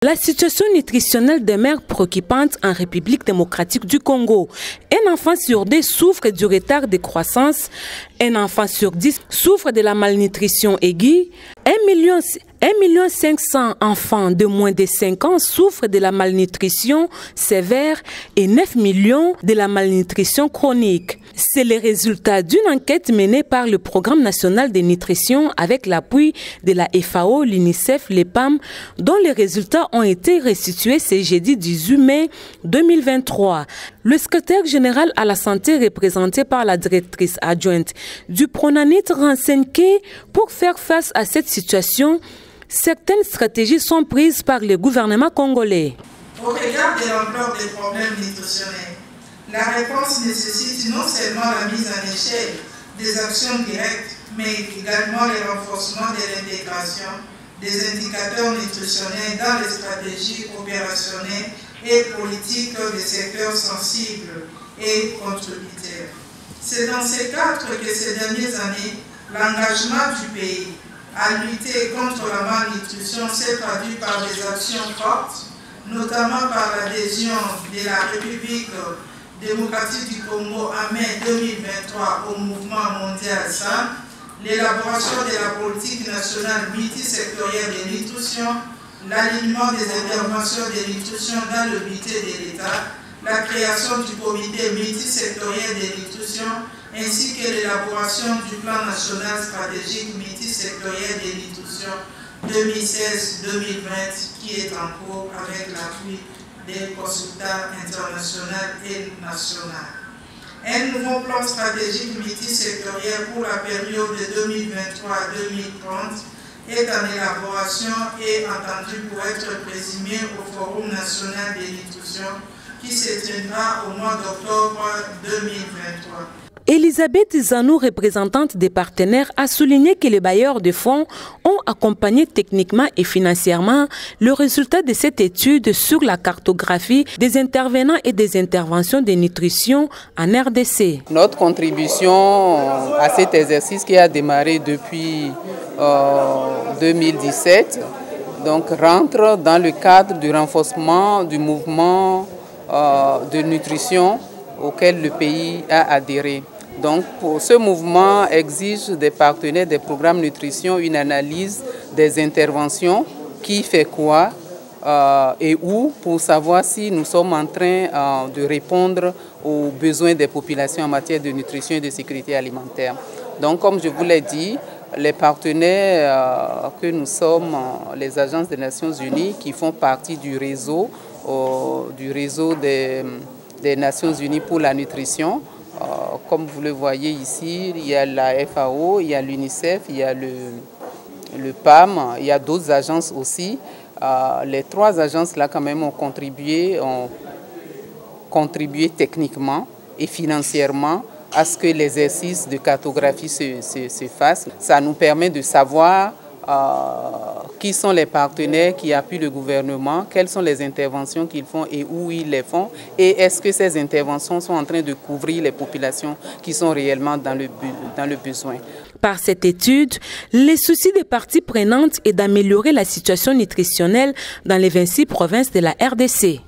La situation nutritionnelle demeure préoccupante en République démocratique du Congo. Un enfant sur 2 souffre du retard de croissance. Un enfant sur 10 souffre de la malnutrition aiguë. 1,5 million enfants de moins de 5 ans souffrent de la malnutrition sévère et 9 millions de la malnutrition chronique. C'est le résultat d'une enquête menée par le Programme national de nutrition avec l'appui de la FAO, l'UNICEF, les PAM, dont les résultats ont été restitués ce jeudi 18 mai 2023. Le secrétaire général à la santé, représenté par la directrice adjointe du PRONANIT, renseigne que pour faire face à cette situation, certaines stratégies sont prises par le gouvernement congolais. Au regard de l'ampleur des problèmes nutritionnels, la réponse nécessite non seulement la mise en échelle des actions directes, mais également le renforcement de l'intégration des indicateurs nutritionnels dans les stratégies opérationnelles et politiques des secteurs sensibles et contributeurs. C'est dans ce cadre que ces dernières années, l'engagement du pays à lutter contre la malnutrition s'est traduit par des actions fortes, notamment par l'adhésion de la République démocratique du Congo en mai 2023 au mouvement mondial SAM, l'élaboration de la politique nationale multisectorielle de nutrition, l'alignement des interventions de nutrition dans le budget de l'État, la création du comité multisectoriel de nutrition, ainsi que l'élaboration du plan national stratégique multisectoriel de nutrition 2016-2020 qui est en cours avec l'appui des consultants internationaux et nationaux. Un nouveau plan stratégique multisectoriel pour la période de 2023-2030 est en élaboration et entendu pour être présumé au Forum national de nutrition qui se tiendra au mois d'octobre 2023. Elisabeth Zanou, représentante des partenaires, a souligné que les bailleurs de fonds ont accompagné techniquement et financièrement le résultat de cette étude sur la cartographie des intervenants et des interventions de nutrition en RDC. Notre contribution à cet exercice qui a démarré depuis 2017 donc, rentre dans le cadre du renforcement du mouvement de nutrition auquel le pays a adhéré. Donc, pour ce mouvement exige des partenaires des programmes nutrition une analyse des interventions, qui fait quoi et où, pour savoir si nous sommes en train de répondre aux besoins des populations en matière de nutrition et de sécurité alimentaire. Donc, comme je vous l'ai dit, les partenaires que nous sommes, les agences des Nations Unies qui font partie du réseau des Nations Unies pour la nutrition. Comme vous le voyez ici, il y a la FAO, il y a l'UNICEF, il y a le PAM, il y a d'autres agences aussi. Les 3 agences-là quand même ont contribué techniquement et financièrement à ce que l'exercice de cartographie se fasse. Ça nous permet de savoir qui sont les partenaires qui appuient le gouvernement, quelles sont les interventions qu'ils font et où ils les font, et est-ce que ces interventions sont en train de couvrir les populations qui sont réellement dans le besoin. Par cette étude, le souci des parties prenantes est d'améliorer la situation nutritionnelle dans les 26 provinces de la RDC.